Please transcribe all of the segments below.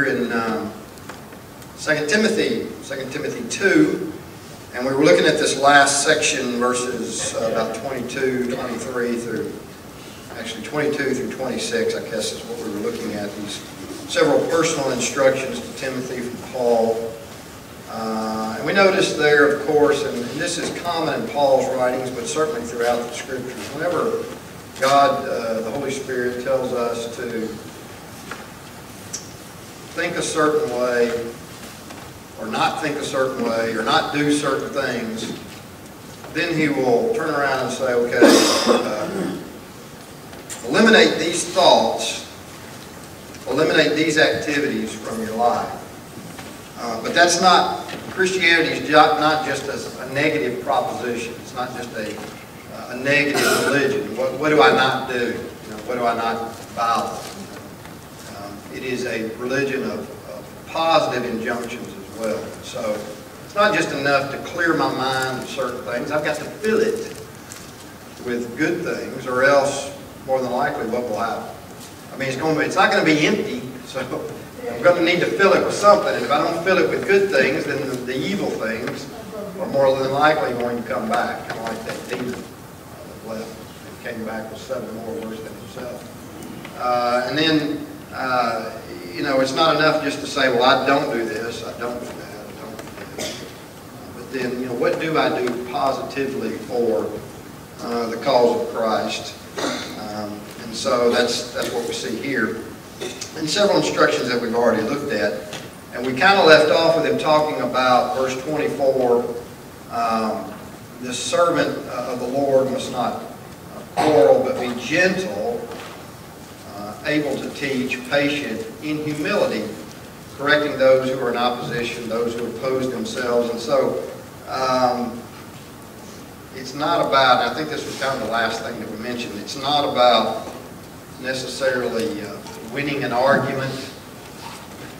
in 2 Timothy 2, and we were looking at this last section, verses about 22, 23 through, actually 22 through 26, I guess is what we were looking at. These several personal instructions to Timothy from Paul. And we notice there, of course, and this is common in Paul's writings, but certainly throughout the Scriptures, whenever God, the Holy Spirit, tells us to think a certain way, or not think a certain way, or not do certain things, then He will turn around and say, okay, eliminate these thoughts, eliminate these activities from your life. But that's not, Christianity is not just a negative proposition. It's not just a negative religion. What do I not do? What do I not follow? It is a religion of positive injunctions as well. So it's not just enough to clear my mind of certain things. I've got to fill it with good things, or else, more than likely, what will happen? I mean, it's not going to be empty, so I'm going to need to fill it with something. And if I don't fill it with good things, then the evil things are more than likely going to come back, kind of like that demon that left and came back with 7 more worse than himself. And then, it's not enough just to say, well, I don't do this, I don't do that, I don't do this. But then, what do I do positively for the cause of Christ? And so that's what we see here. And several instructions that we've already looked at. And we kind of left off with him talking about verse 24, the servant of the Lord must not quarrel, but be gentle, able to teach, patient, in humility, correcting those who are in opposition, those who oppose themselves. And so it's not about, and I think this was kind of the last thing that we mentioned, it's not about necessarily winning an argument,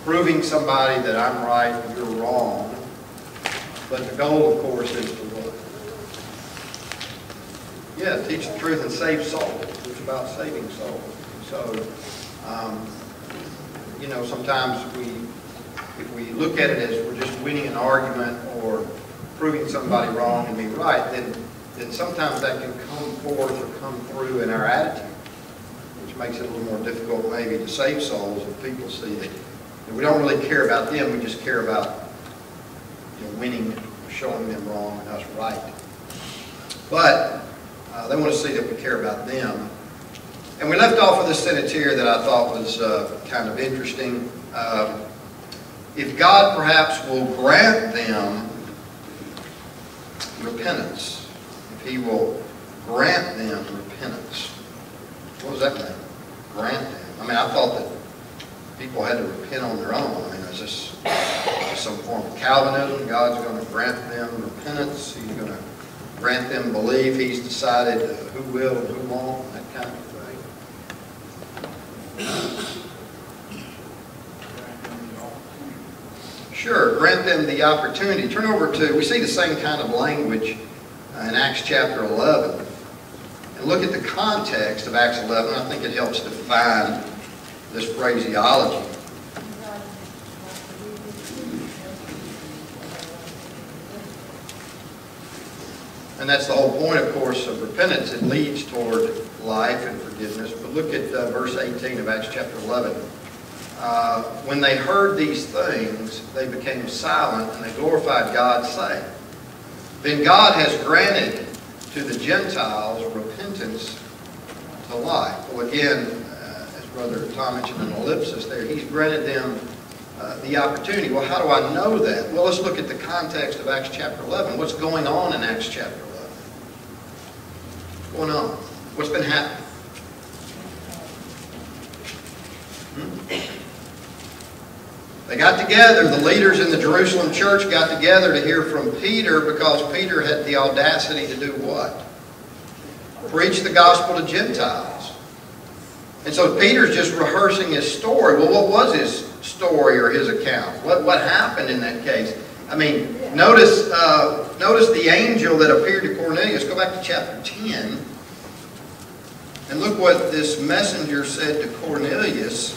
proving somebody that I'm right and you're wrong. But the goal, of course, is to what? Yeah, teach the truth and save souls. It's about saving souls. So, sometimes if we look at it as we're just winning an argument or proving somebody wrong and me right, then sometimes that can come forth or come through in our attitude, which makes it a little more difficult maybe to save souls if people see that we don't really care about them, we just care about winning, showing them wrong and us right. But they want to see that we care about them. And we left off with this sentence here that I thought was kind of interesting. If God perhaps will grant them repentance, if He will grant them repentance. What does that mean? Grant them. I mean, I thought that people had to repent on their own. I mean, is this some form of Calvinism? God's going to grant them repentance. He's going to grant them belief. He's decided who will and who won't, that kind of thing. Sure, grant them the opportunity. Turn over to, we see the same kind of language in Acts chapter 11. And look at the context of Acts 11. I think it helps define this phraseology. And that's the whole point, of course, of repentance. It leads toward life and forgiveness. But look at verse 18 of Acts chapter 11. When they heard these things, they became silent and they glorified God, saying, then God has granted to the Gentiles repentance to life. Well, again, as Brother Tom mentioned an ellipsis there, He's granted them the opportunity. Well, how do I know that? Well, let's look at the context of Acts chapter 11. What's going on in Acts chapter 11? What's going on? What's been happening? They got together, the leaders in the Jerusalem church got together to hear from Peter, because Peter had the audacity to do what? Preach the gospel to Gentiles. And so Peter's just rehearsing his story. Well, what was his story or his account? What happened in that case? I mean, notice the angel that appeared to Cornelius. Go back to chapter 10. And look what this messenger said to Cornelius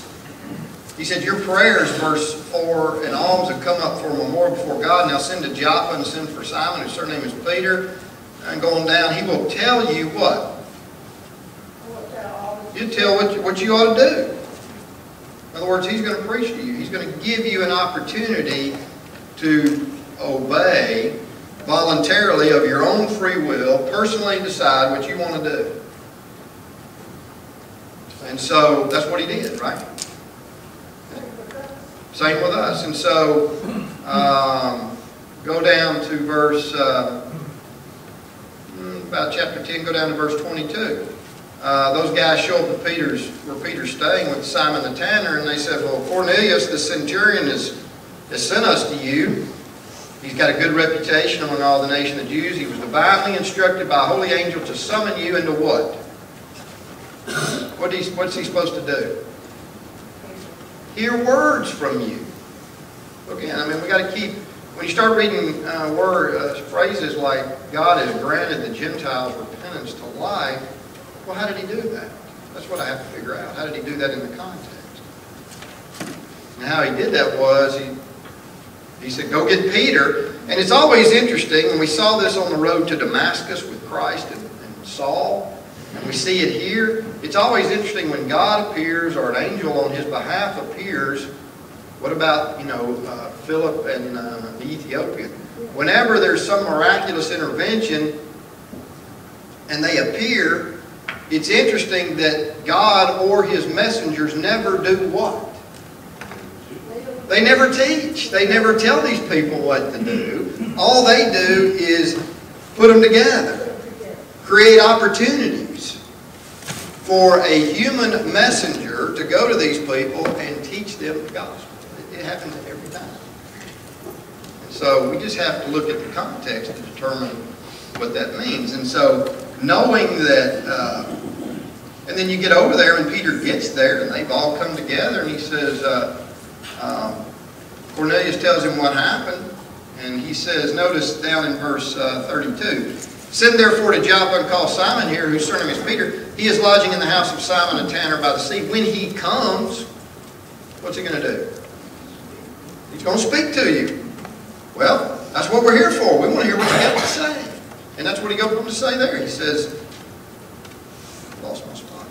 He said, your prayers, verse 4, and alms have come up for a memorial before God. Now send to Joppa and send for Simon, whose surname is Peter. And going down, he will tell you what? You tell what you ought to do. In other words, he's going to preach to you. He's going to give you an opportunity to obey voluntarily of your own free will, personally decide what you want to do. And so that's what he did, right? Same with us. And so go down to verse, about chapter 10, go down to verse 22. Those guys show up at where Peter's staying with Simon the tanner, and they said, well, Cornelius, the centurion, has sent us to you. He's got a good reputation among all the nation of Jews. He was divinely instructed by a holy angel to summon you into what? What's he supposed to do? Hear words from you. Again, I mean, we got to keep, when you start reading phrases like God has granted the Gentiles repentance to life, well, how did he do that? That's what I have to figure out. How did he do that in the context? And how he did that was, he said, go get Peter. And it's always interesting, and we saw this on the road to Damascus with Christ and Saul, and we see it here. It's always interesting when God appears or an angel on his behalf appears. What about, Philip and the Ethiopian? Whenever there's some miraculous intervention and they appear, it's interesting that God or his messengers never do what? They never teach. They never tell these people what to do. All they do is put them together. Create opportunities for a human messenger to go to these people and teach them the gospel. It happens every time. And so we just have to look at the context to determine what that means. And so knowing that, and then you get over there and Peter gets there and they've all come together and he says, Cornelius tells him what happened. And he says, notice down in verse 32, send therefore to Joppa and call Simon here, whose surname is Peter. He is lodging in the house of Simon a tanner by the sea. When he comes, what's he going to do? He's going to speak to you. Well, that's what we're here for. We want to hear what you got to say. And that's what he goes on to say there. He says, I lost my spot.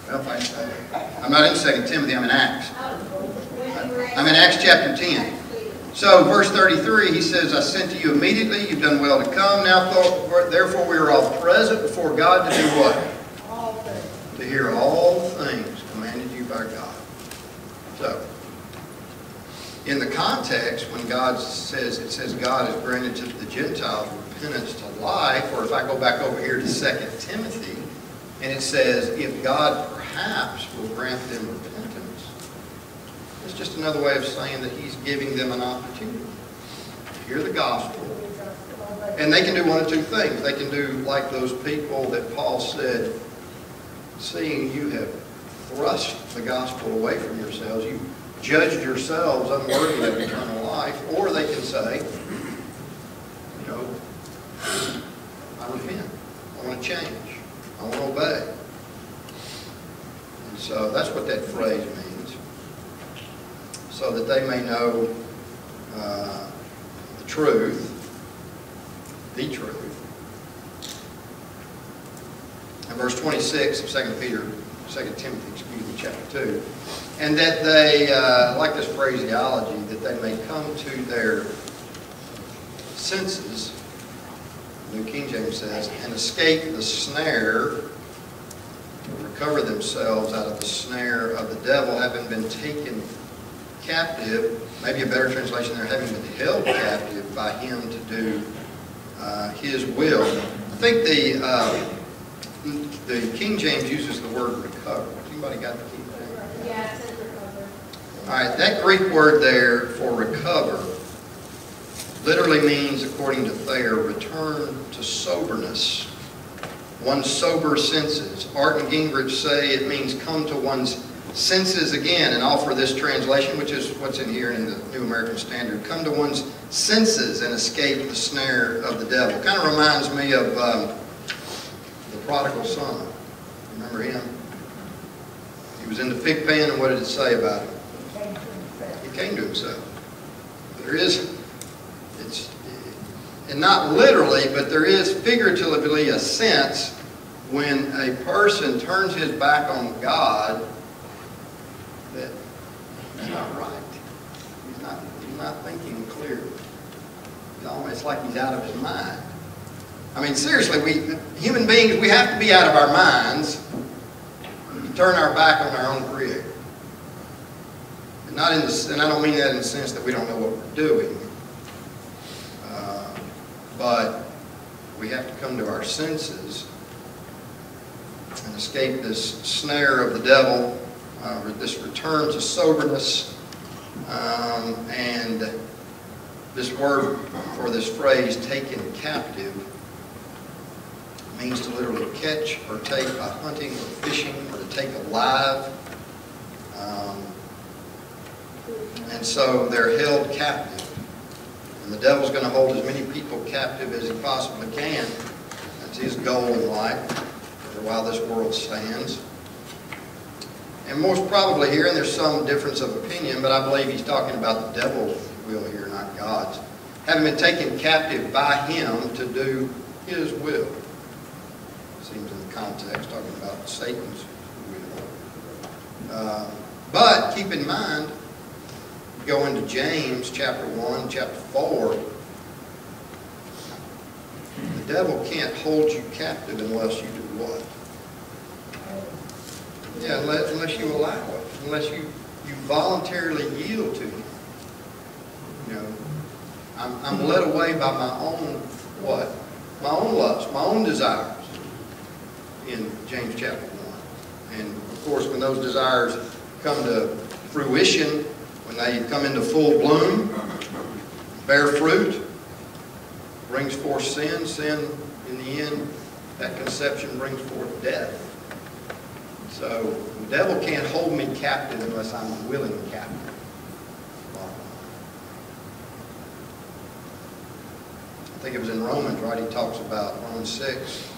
Well, I'm not in 2 Timothy, I'm in Acts. I'm in Acts chapter 10. So, verse 33, he says, I sent to you immediately, you've done well to come. Now, therefore, we are all present before God to do what? To hear all things commanded you by God. So, in the context, when God says, it says God has granted to the Gentiles repentance to life, or if I go back over here to 2 Timothy, and it says, if God perhaps will grant them repentance, it's just another way of saying that he's giving them an opportunity to hear the gospel. And they can do one of two things. They can do like those people that Paul said, seeing you have thrust the gospel away from yourselves, you judged yourselves unworthy of eternal life. Or they can say, I repent. I want to change. I want to obey. And so that's what that phrase means. So that they may know the truth. And verse 26 of 2 Timothy, chapter 2. And that they, like this phraseology, that they may come to their senses, New King James says, and escape the snare, recover themselves out of the snare of the devil, having been taken captive, maybe a better translation there, having been held captive by him to do his will. I think the King James uses the word recover. Anybody got the King James? Yeah, it says recover. All right, that Greek word there for recover literally means, according to Thayer, return to soberness, one's sober senses. Art and Gingrich say it means come to one's senses again, and offer this translation, which is what's in here in the New American Standard. Come to one's senses and escape the snare of the devil. Kind of reminds me of the prodigal son. Remember him? He was in the fig pen, and what did it say about him? He came to himself. There is, and not literally, but there is figuratively a sense when a person turns his back on God that he's not right. He's not thinking clearly. It's almost like he's out of his mind. I mean, seriously, human beings, we have to be out of our minds to turn our back on our own Creator. And I don't mean that in the sense that we don't know what we're doing, but we have to come to our senses and escape this snare of the devil, this return to soberness, and this word for this phrase, taken captive, means to literally catch or take by hunting or fishing, or to take alive. And so they're held captive. And the devil's going to hold as many people captive as he possibly can. That's his goal in life, while this world stands. And most probably here, and there's some difference of opinion, but I believe he's talking about the devil's will here, not God's. Having been taken captive by him to do his will. Seems in the context talking about Satan's will. But keep in mind, go into James chapter 1, chapter 4, the devil can't hold you captive unless you do what? Yeah, unless you allow it. Unless you voluntarily yield to him. You know, I'm led away by my own what? My own lust, my own desires in James chapter 1. And of course, when those desires come to fruition, when they come into full bloom, bear fruit, brings forth sin. Sin, in the end, that conception brings forth death. So the devil can't hold me captive unless I'm a willing captive. I think it was in Romans, right? He talks about Romans 6.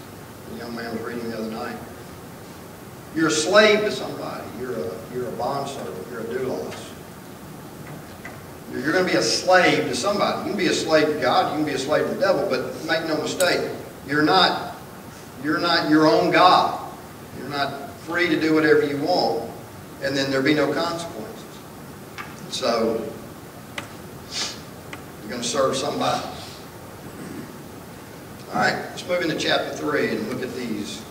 The young man was reading the other night. You're a slave to somebody. You're a bondservant. You're a doulos. You're going to be a slave to somebody. You can be a slave to God. You can be a slave to the devil. But make no mistake, you're not your own God. You're not free to do whatever you want, and then there'll be no consequences. So you're going to serve somebody. All right, let's move into chapter 3 and look at these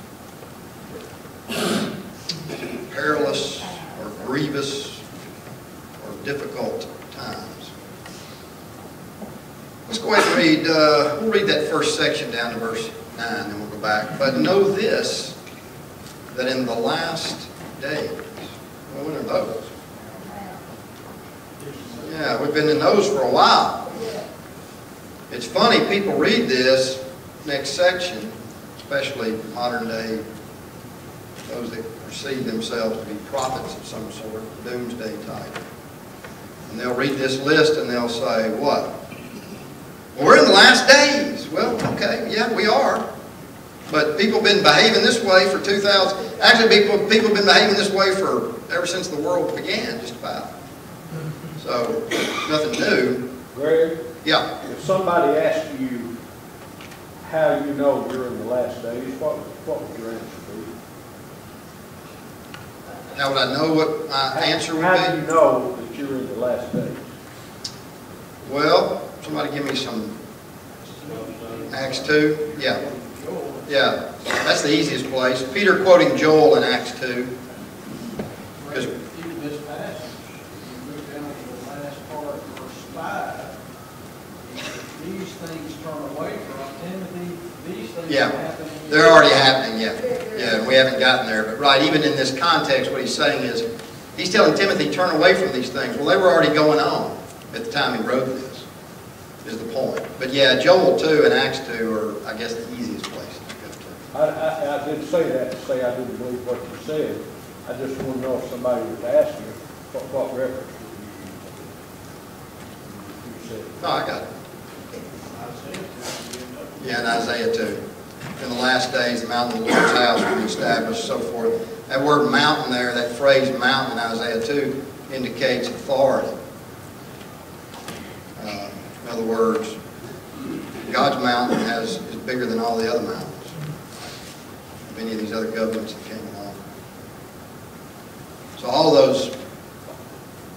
perilous or grievous or difficult times. Let's go ahead and read, we'll read that first section down to verse 9, then we'll go back. But know this, that in the last days, well, when are those? Yeah, we've been in those for a while. It's funny, people read this next section, especially modern day, those that perceive themselves to be prophets of some sort, doomsday type. And they'll read this list and they'll say, what? Well, we're in the last days. Well, okay, yeah, we are. But people have been behaving this way for 2,000... Actually, people have been behaving this way for ever since the world began, just about. So, nothing new. Greg? Yeah. If somebody asked you how you know you're in the last days, what would your answer be? How would I know what my answer would be? How do you know that you're in the last days? Well, somebody give me some Acts 2. Yeah. Yeah, that's the easiest place. Peter quoting Joel in Acts 2. Because this passage, you move down to the last part, verse 5. These things turn away from Timothy. These things are happening. They're already happening, yeah. We haven't gotten there. But right, even in this context, what he's saying is, he's telling Timothy, turn away from these things. Well, they were already going on at the time he wrote this, is the point. But yeah, Joel 2 and Acts 2 are, I guess, the easiest place to go to. I did say that to say I didn't believe what you said. I just want to know if somebody was asking, what reference would you use? No, I got it. I said, Yeah, in Isaiah 2. In the last days, the mountain of the Lord's house will be established, so forth. That word mountain there, that phrase mountain in Isaiah 2, indicates authority. In other words, God's mountain is bigger than all the other mountains, of any of these other governments that came along. So all those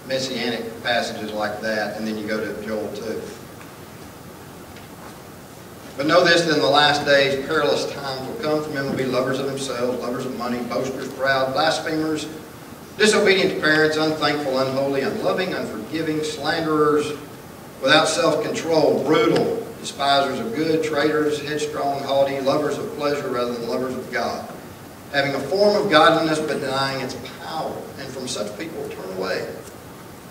messianic passages like that, and then you go to Joel 2. But know this, that in the last days, perilous times will come. From men will be lovers of themselves, lovers of money, boasters, proud, blasphemers, disobedient to parents, unthankful, unholy, unloving, unforgiving, slanderers, without self-control, brutal, despisers of good, traitors, headstrong, haughty, lovers of pleasure rather than lovers of God, having a form of godliness but denying its power. And from such people turn away.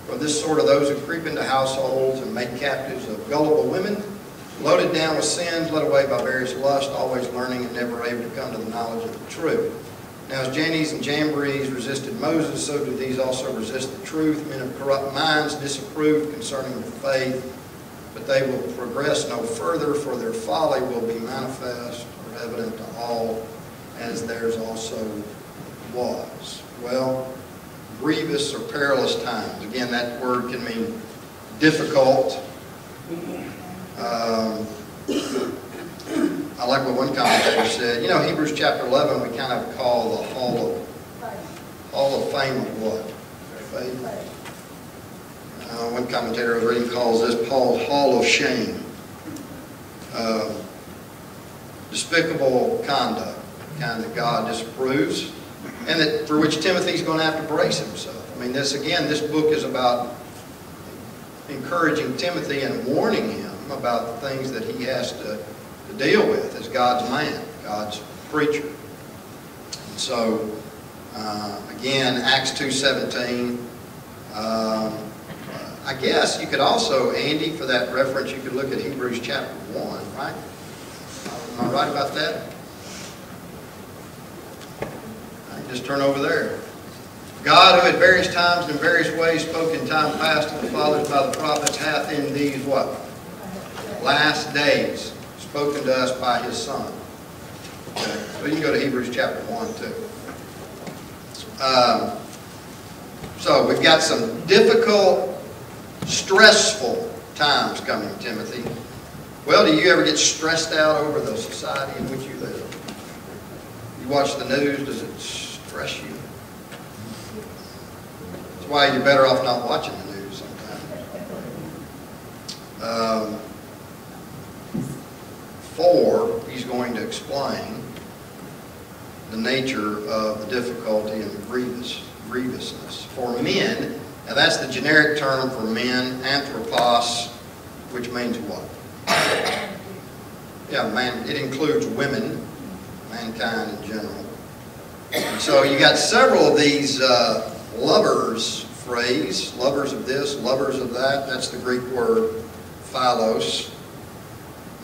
For this sort of those who creep into households and make captives of gullible women, loaded down with sins, led away by various lusts, always learning and never able to come to the knowledge of the truth. Now as Jannes and Jambres resisted Moses, so do these also resist the truth. Men of corrupt minds disapprove concerning the faith, but they will progress no further, for their folly will be manifest or evident to all, as theirs also was. Well, grievous or perilous times. Again, that word can mean difficult. I like what one commentator said. You know, Hebrews chapter 11 we kind of call the Hall of Fame of what? Faith. One commentator I was reading calls this Paul's Hall of Shame. Despicable conduct, the kind that God disapproves, and that for which Timothy's going to have to brace himself. I mean, this book is about encouraging Timothy and warning him about the things that he has to deal with as God's man, God's preacher. And so, again, Acts 2:17. I guess you could also, Andy, for that reference, you could look at Hebrews chapter 1, right? Am I right about that? Just turn over there. God, who at various times and in various ways spoke in time past to the fathers by the prophets, hath in these what? Last days spoken to us by His Son. Okay. So you can go to Hebrews chapter 1 too. So we've got some difficult, stressful times coming, Timothy. Well, do you ever get stressed out over the society in which you live? You watch the news, does it stress you? That's why you're better off not watching the news sometimes. 4, he's going to explain the nature of the difficulty and the grievousness. For men, now that's the generic term for men, anthropos, which means what? Yeah, man, it includes women, mankind in general. And so you got several of these lovers phrase, lovers of this, lovers of that. That's the Greek word philos.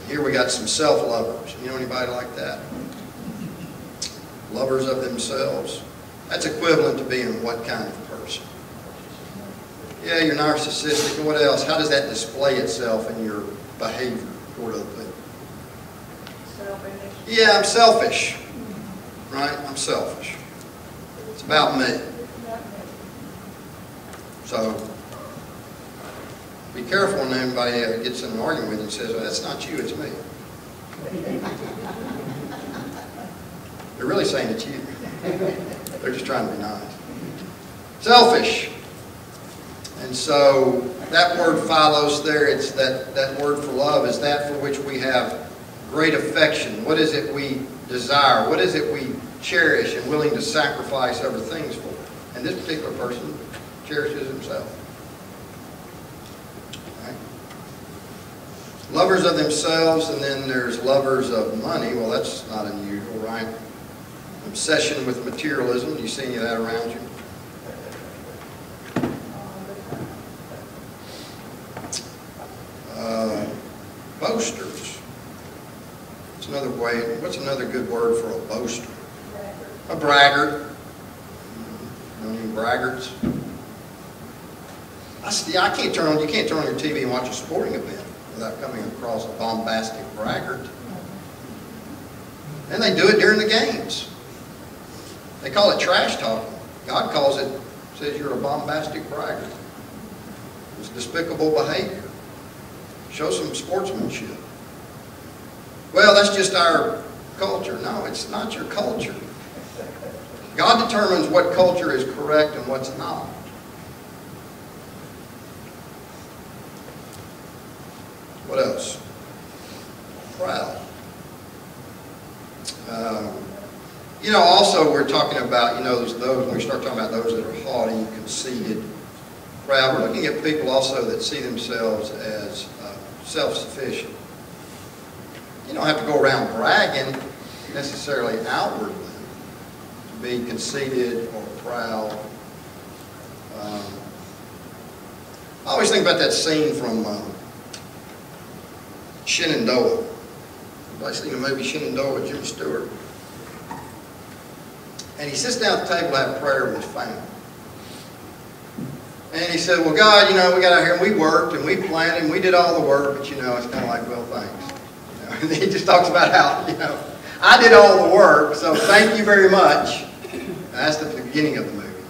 Here we got some self-lovers. You know anybody like that? Lovers of themselves. That's equivalent to being what kind of person? Yeah, you're narcissistic. And what else? How does that display itself in your behavior toward other people? Selfish. Yeah, I'm selfish. Right? I'm selfish. It's about me. So, be careful when anybody gets in an argument with you and says, well, that's not you, it's me. They're really saying it's you. They're just trying to be nice. Selfish. And so that word philos there, it's that word for love is that for which we have great affection. What is it we desire? What is it we cherish and willing to sacrifice other things for? And this particular person cherishes himself. Right? Lovers of themselves, and then there's lovers of money. Well, that's not unusual, right? Obsession with materialism. Do you see any of that around you? Boasters. It's another way. What's another good word for a boaster? A braggart. You know, any braggarts. I can't turn on, you can't turn on your TV and watch a sporting event without coming across a bombastic braggart. And they do it during the games. They call it trash talking. God calls it, says you're a bombastic braggart. It's despicable behavior. Show some sportsmanship. Well, that's just our culture. No, it's not your culture. God determines what culture is correct and what's not. What else? Proud. You know, also we're talking about, you know, those when we start talking about those that are haughty, conceited, proud, we're looking at people also that see themselves as self-sufficient. You don't have to go around bragging necessarily outwardly to be conceited or proud. I always think about that scene from Shenandoah. Anybody seen the movie Shenandoah with Jimmy Stewart? And he sits down at the table to have prayer with his family. And he said, well, God, you know, we got out here and we worked and we planted and we did all the work, but, you know, it's kind of like, well, thanks. You know, and he just talks about how, you know, I did all the work, so thank you very much. And that's the beginning of the movie.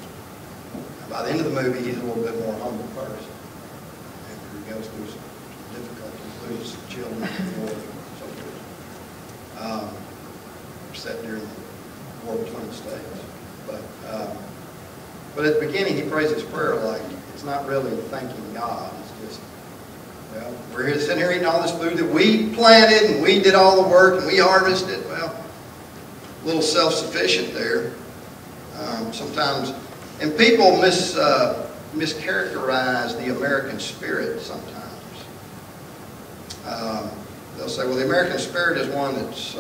And by the end of the movie, he's a little bit more humble person. After he goes through some difficulties, loses some children and war and so forth. Set during the war between the states. But at the beginning, he prays his prayer like it's not really thanking God. It's just, well, we're here sitting here eating all this food that we planted and we did all the work and we harvested. Well, a little self-sufficient there. Sometimes, and people mischaracterize the American spirit sometimes. They'll say, well, the American spirit is one that's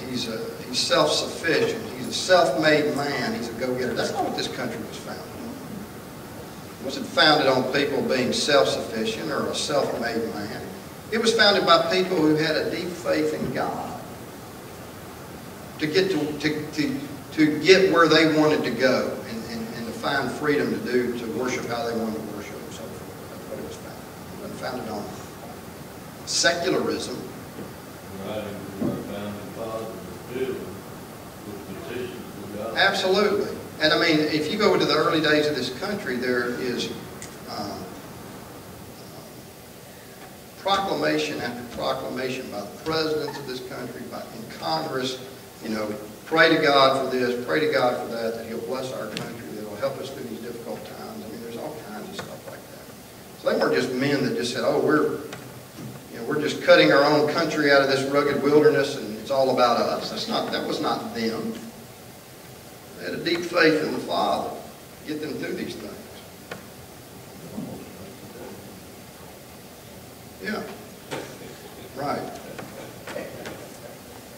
he's self-sufficient. He's a self-made man. He's a go-getter. That's not what this country was founded on. It wasn't founded on people being self-sufficient or a self-made man. It was founded by people who had a deep faith in God to get get where they wanted to go and to find freedom to worship how they wanted to worship and so forth. That's what it was founded. It wasn't founded on secularism. Right, our founding fathers built with petitions to God. Absolutely. And I mean, if you go into the early days of this country, there is proclamation after proclamation by the presidents of this country, in Congress, you know, pray to God for this, pray to God for that He'll bless our country, that He'll help us through these difficult times. I mean, there's all kinds of stuff like that. So they weren't just men that just said, oh, we're just cutting our own country out of this rugged wilderness and it's all about us. That was not them. They had a deep faith in the Father to get them through these things. Yeah. Right.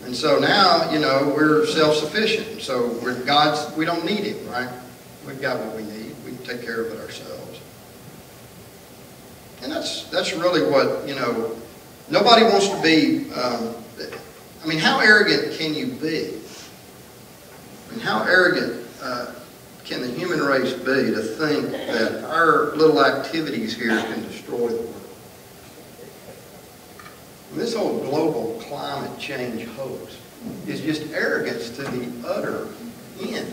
And so now, you know, we're self-sufficient. So we don't need Him, right? We've got what we need. We can take care of it ourselves. And that's really what, you know, nobody wants to be, I mean, how arrogant can you be? I mean, how arrogant can the human race be to think that our little activities here can destroy the world? And this whole global climate change hoax is just arrogance to the utter end.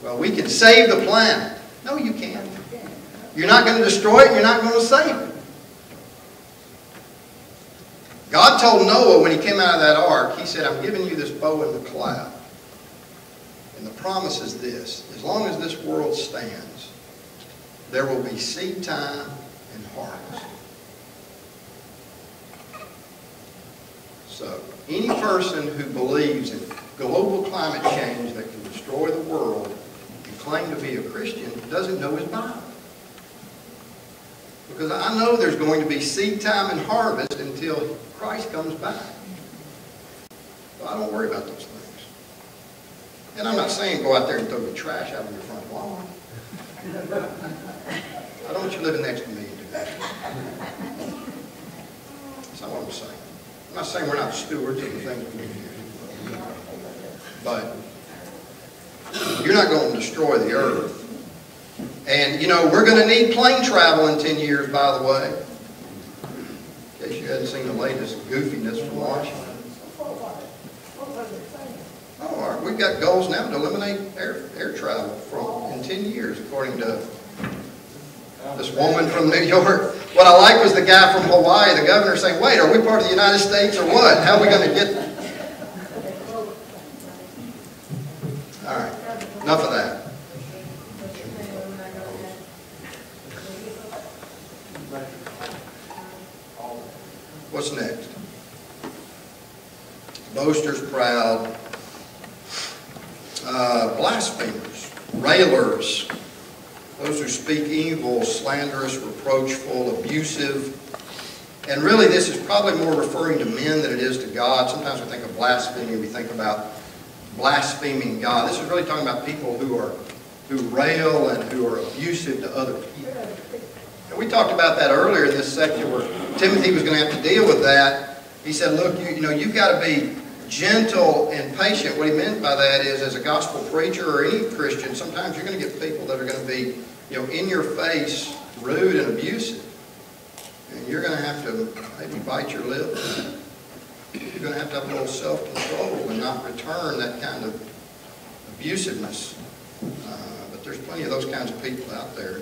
Well, we can save the planet. No, you can't. You're not going to destroy it, and you're not going to save it. God told Noah when he came out of that ark, He said, I'm giving you this bow in the cloud. And the promise is this: as long as this world stands, there will be seed time and harvest. So, any person who believes in global climate change that can destroy the world and claim to be a Christian doesn't know his Bible. Because I know there's going to be seed time and harvest until Christ comes back. So I don't worry about those things. And I'm not saying go out there and throw the trash out on your front lawn. I don't want you living next to me and do that. That's not what I'm saying. I'm not saying we're not stewards of the things we do here. But You're not going to destroy the earth. And, you know, we're going to need plane travel in 10 years, by the way. In case you hadn't seen the latest goofiness from Washington. Oh, all right. We've got goals now to eliminate air travel in 10 years, according to this woman from New York. What I like was the guy from Hawaii, the governor, saying, wait, are we part of the United States or what? How are we going to get... All right. Enough of that. What's next? Boasters, proud, blasphemers, railers, those who speak evil, slanderous, reproachful, abusive. And really this is probably more referring to men than it is to God. Sometimes we think of blasphemy, we think about blaspheming God. This is really talking about people who rail and who are abusive to other people. And we talked about that earlier in this section where Timothy was going to have to deal with that. He said, look, you've got to be gentle and patient. What he meant by that is, as a gospel preacher or any Christian, sometimes you're going to get people that are going to be, in your face, rude and abusive. And you're going to have to maybe bite your lip. You're going to have a little self-control and not return that kind of abusiveness. But there's plenty of those kinds of people out there.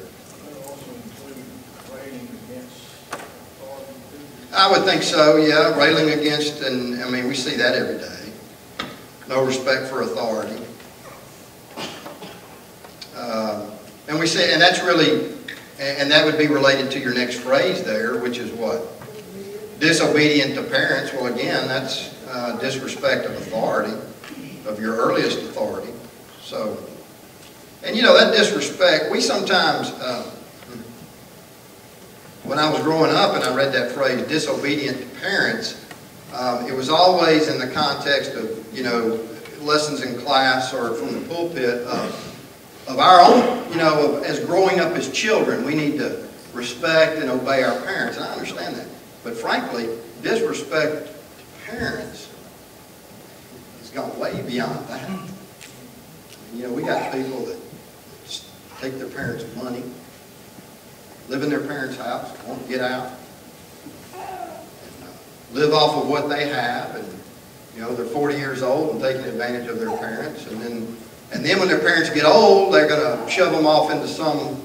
I would think so, yeah. Railing against, and I mean, we see that every day. No respect for authority. And we say, and that's really, and that would be related to your next phrase there, which is what? Disobedient to parents. Well, again, that's disrespect of authority, of your earliest authority. So, and that disrespect, we sometimes, when I was growing up and I read that phrase, disobedient to parents, it was always in the context of, lessons in class or from the pulpit of our own, as growing up as children, we need to respect and obey our parents. And I understand that. But frankly, disrespect to parents has gone way beyond that. We got people that take their parents' money, live in their parents' house, won't get out, and live off of what they have, and they're 40 years old and taking advantage of their parents, and then when their parents get old, they're going to shove them off into some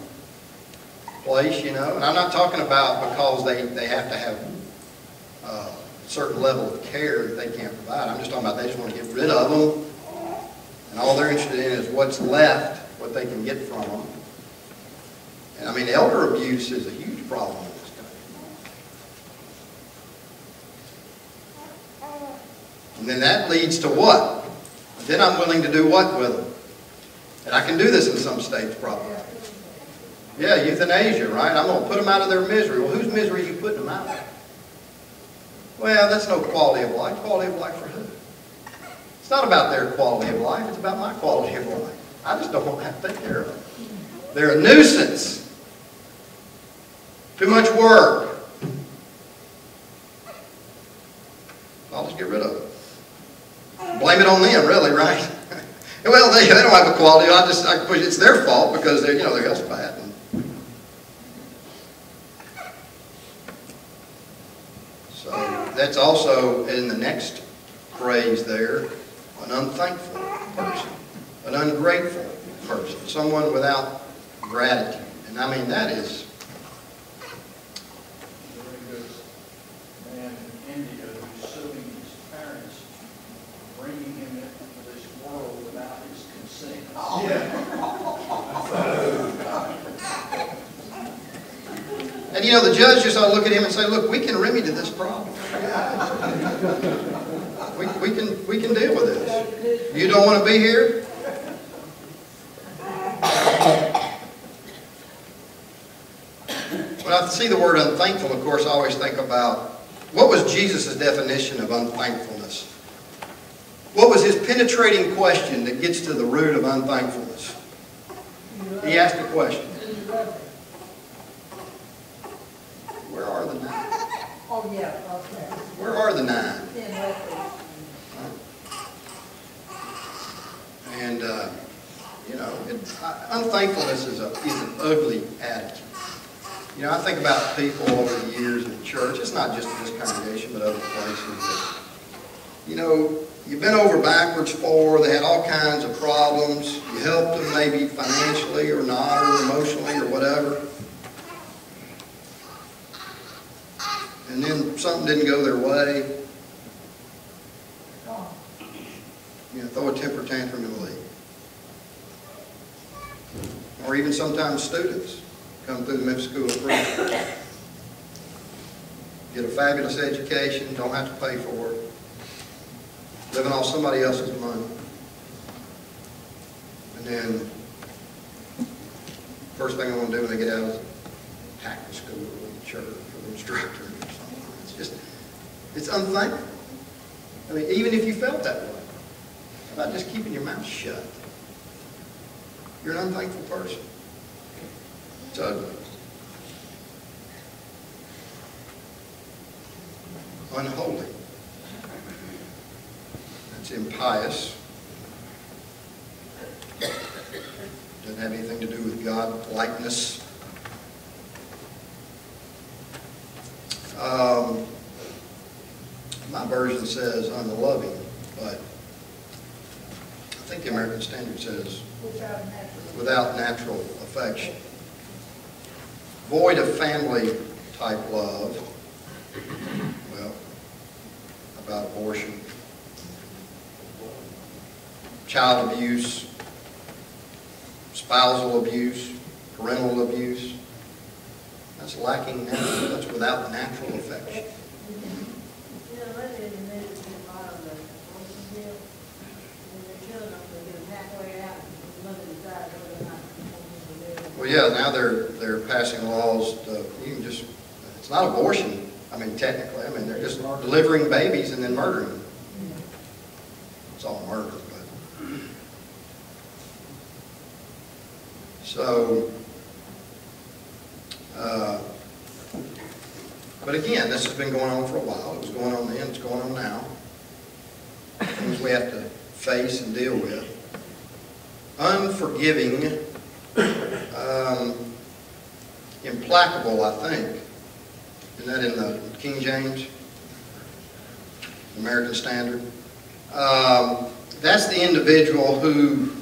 place, And I'm not talking about because they have to have a certain level of care that they can't provide. I'm just talking about they just want to get rid of them, and all they're interested in is what's left, what they can get from them. And I mean, elder abuse is a huge problem in this country. And then that leads to what? Then I'm willing to do what with them? And I can do this in some states probably. Yeah, euthanasia, right? I'm going to put them out of their misery. Well, whose misery are you putting them out of? Well, that's no quality of life. Quality of life for who? It's not about their quality of life. It's about my quality of life. I just don't want to have to take care of them. They're a nuisance. Too much work. I'll just get rid of it. Blame it on them, really, right? Well, they don't have a quality. I push. It's their fault because their health's bad. So that's also in the next phrase there, an unthankful person, an ungrateful person, someone without gratitude. And I mean that is. Man in India who's suing his parents, bringing him into this world without his consent. And the judge just ought to look at him and say, look, we can remedy this problem. we can deal with this. You don't want to be here? When I see the word unthankful, of course, I always think about what was Jesus' definition of unthankfulness? What was his penetrating question that gets to the root of unthankfulness? He asked a question. Where are the 9? Oh, yeah, okay. Where are the 9? And You know, unthankfulness is an ugly attitude. You know, I think about people over the years in the church. It's not just in this congregation, but other places. That, you know, you've been over backwards for. They had all kinds of problems. You helped them maybe financially or not, or emotionally or whatever. And then something didn't go their way. You know, throw a temper tantrum and leave. Or even sometimes students come through the Memphis School of Preaching, get a fabulous education, don't have to pay for it, living off somebody else's money. And then, first thing I want to do when they get out is attack the school or the church or the instructor or something. It's just, it's unthankful. I mean, even if you felt that way, how about just keeping your mouth shut? You're an unthankful person. It's ugly. Unholy. That's impious. Doesn't have anything to do with God-likeness. My version says unloving, but I think the American Standard says without natural affection. Void of family-type love. Well, about abortion. Child abuse. Spousal abuse. Parental abuse. That's lacking natural. That's without natural affection. Well, yeah, now they're passing laws to, you can just, it's not abortion, I mean, technically. I mean, they're just delivering babies and then murdering them. It's all murder, but. So, but again, this has been going on for a while. It was going on then, it's going on now. Things we have to face and deal with. Unforgiving, implacable, I think. Isn't that in the King James? American Standard? That's the individual who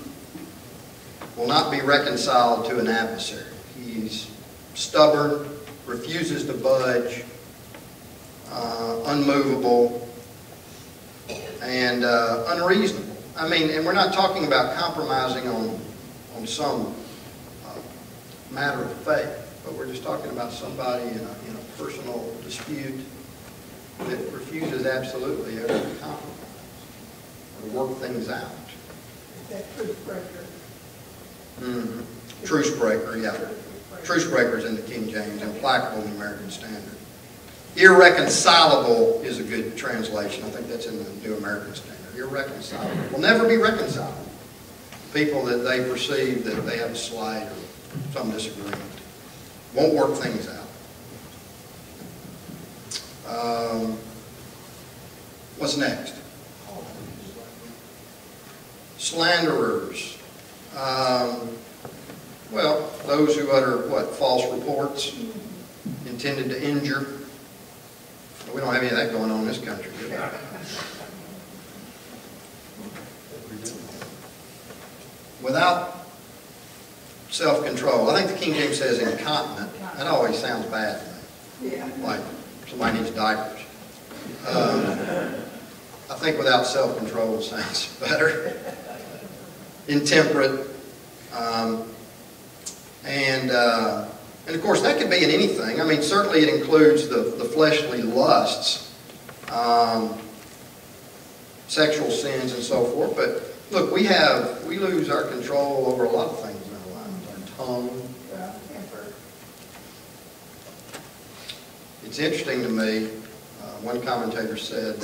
will not be reconciled to an adversary. He's stubborn, refuses to budge, unmovable, and unreasonable. I mean, and we're not talking about compromising on some matter of faith, but we're just talking about somebody in a personal dispute that refuses absolutely every compromise or work things out. That truce breaker. Mm-hmm. Truce breaker, yeah. Truce breaker is in the King James, implacable in the American Standard. Irreconcilable is a good translation. I think that's in the New American Standard. Irreconcilable. Will never be reconciled. People that they perceive that they have a slight or some disagreement. Won't work things out. What's next? Slanderers. Well, those who utter, false reports intended to injure. We don't have any of that going on in this country, do we? Without self-control. I think the King James says incontinent. That always sounds bad to me. Yeah. Like somebody needs diapers. I think without self-control sounds better. Intemperate. And of course that could be in anything. I mean, certainly it includes the fleshly lusts, sexual sins and so forth. But look, we lose our control over a lot of things in our lives. Our tongue. It's interesting to me, one commentator said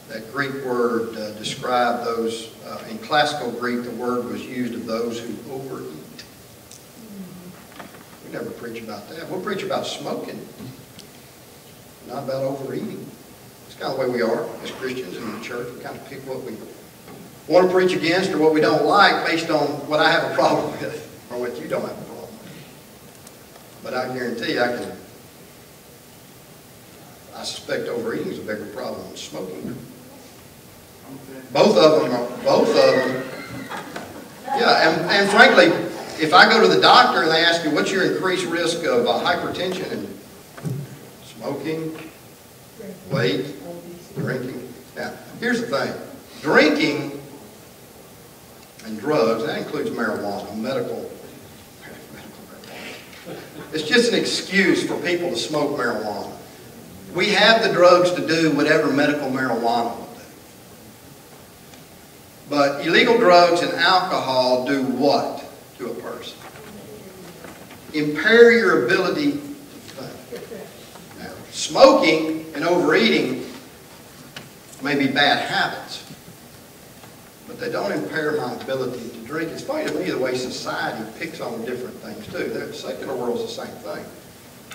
that Greek word described those, in classical Greek the word was used of those who overeat. We never preach about that. We'll preach about smoking, not about overeating. It's kind of the way we are as Christians in the church. We kind of pick what we want to preach against or what we don't like based on what I have a problem with or what you don't have a problem with. But I guarantee I suspect overeating is a bigger problem than smoking. Both of them. Yeah, and frankly, if I go to the doctor and they ask you what's your increased risk of hypertension and smoking, weight, drinking. Now, here's the thing. Drinking and drugs, that includes marijuana, medical marijuana. It's just an excuse for people to smoke marijuana. We have the drugs to do whatever medical marijuana will do. But illegal drugs and alcohol do what to a person? Impair your ability to think. Now, smoking and overeating may be bad habits, but they don't impair my ability to drink. It's funny to me the way society picks on different things too. The secular world's the same thing.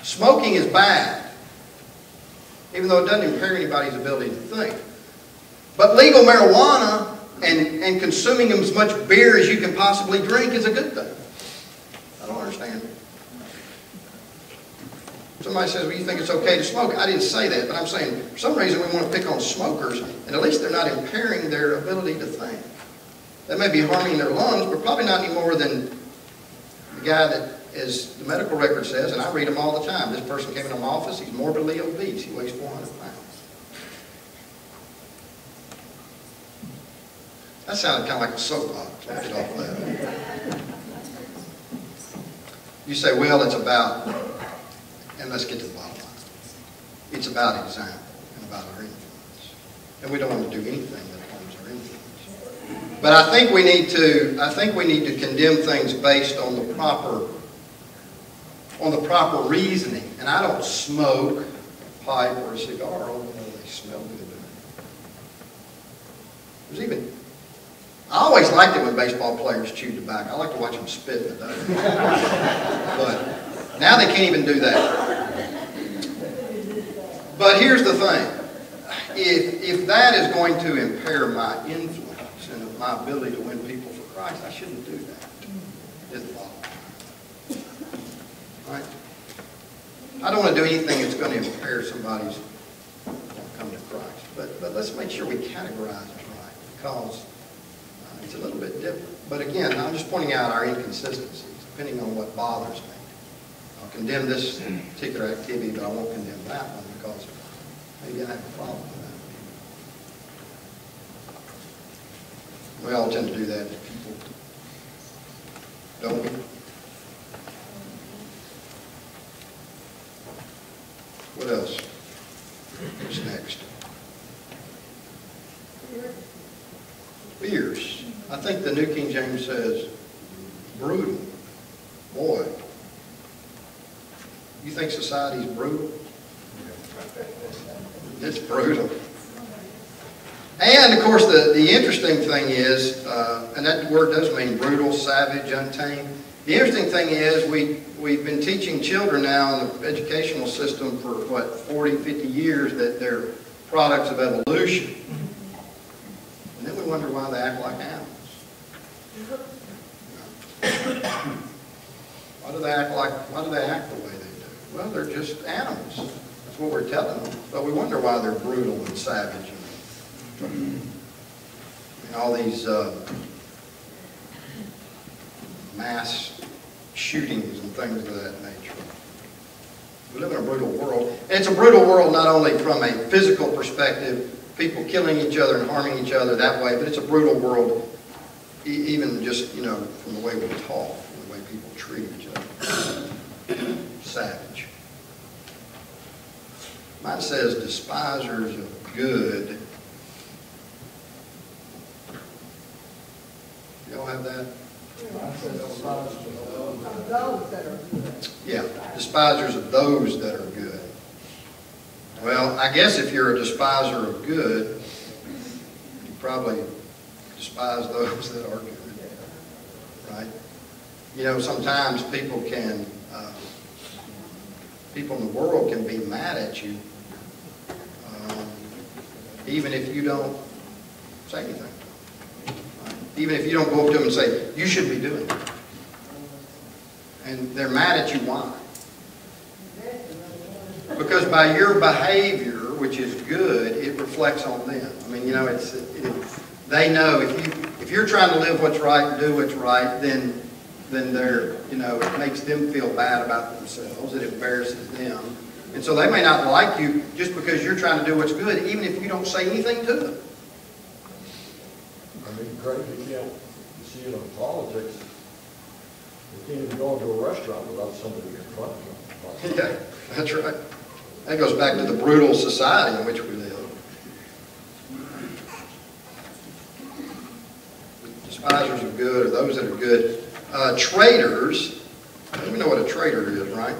Smoking is bad, even though it doesn't impair anybody's ability to think. But legal marijuana and consuming as much beer as you can possibly drink is a good thing. I don't understand it. Somebody says, well, you think it's okay to smoke? I didn't say that, but I'm saying for some reason we want to pick on smokers, and at least they're not impairing their ability to think. That may be harming their lungs, but probably not any more than the guy that, as the medical record says, and I read them all the time, this person came into my office, he's morbidly obese, he weighs 400 pounds. That sounded kind of like a soapbox. I'll get off that. You say, well, it's about, and let's get to the bottom line. It's about example and about our influence. And we don't want to do anything that harms our influence. But I think we need to condemn things based on the proper reasoning. And I don't smoke a pipe or a cigar, although they smell good. There's even, I always liked it when baseball players chewed tobacco. I like to watch them spit in the dough. But now they can't even do that. But here's the thing. If that is going to impair my influence and my ability to win people for Christ, I shouldn't do that. Is the bottom line. Right? I don't want to do anything that's going to impair somebody's coming to Christ. But let's make sure we categorize it right, because it's a little bit different. But again, I'm just pointing out our inconsistencies, depending on what bothers me. I'll condemn this particular activity, but I won't condemn that one because maybe I have a problem with that. We all tend to do that to people, don't we? What else? What's next? Fierce. I think the New King James says brutal. Boy. You think society's brutal? It's brutal. And of course the interesting thing is, and that word does mean brutal, savage, untamed. The interesting thing is we've been teaching children now in the educational system for, 40, 50 years that they're products of evolution. And then we wonder why they act like animals. Why do they act the way they do? Well, they're just animals. That's what we're telling them. But we wonder why they're brutal and savage. And all these mass shootings and things of that nature. We live in a brutal world. And it's a brutal world not only from a physical perspective, people killing each other and harming each other that way, but it's a brutal world even just, from the way we talk, from the way people treat each other. Savage. Mine says despisers of good. Y'all have that? Of those that are good. Yeah, despisers of those that are good. Well, I guess if you're a despiser of good, you probably despise those that are good, right? Sometimes people in the world can be mad at you, even if you don't say anything. even if you don't go up to them and say, you should be doing it. And they're mad at you, why? Because by your behavior, which is good, it reflects on them. I mean, you know, they know if you're trying to live what's right and do what's right, then they're, you know, it makes them feel bad about themselves. It embarrasses them. And so they may not like you just because you're trying to do what's good, even if you don't say anything to them. I mean, Craig, you can't see it in politics. You can't even go into a restaurant without somebody confronting them. Yeah, that's right. That goes back to the brutal society in which we live. Despisers of good, or those that are good. Traitors, we know what a traitor is, right?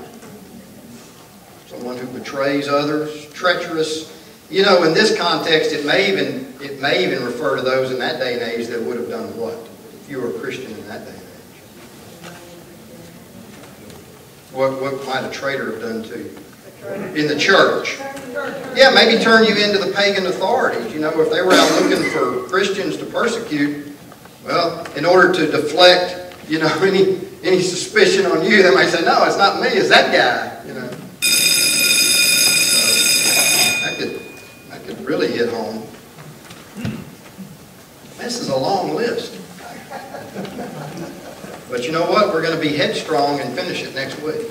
Someone who betrays others, treacherous. You know, in this context, it may even refer to those in that day and age that would have done what? If you were a Christian in that day and age. What might a traitor have done to you? In the church. Yeah, maybe turn you into the pagan authorities. You know, if they were out looking for Christians to persecute, well, in order to deflect, you know, any suspicion on you, they might say, no, it's not me, it's that guy, you know. So, that could really hit home. This is a long list. But you know what? We're going to be headstrong and finish it next week.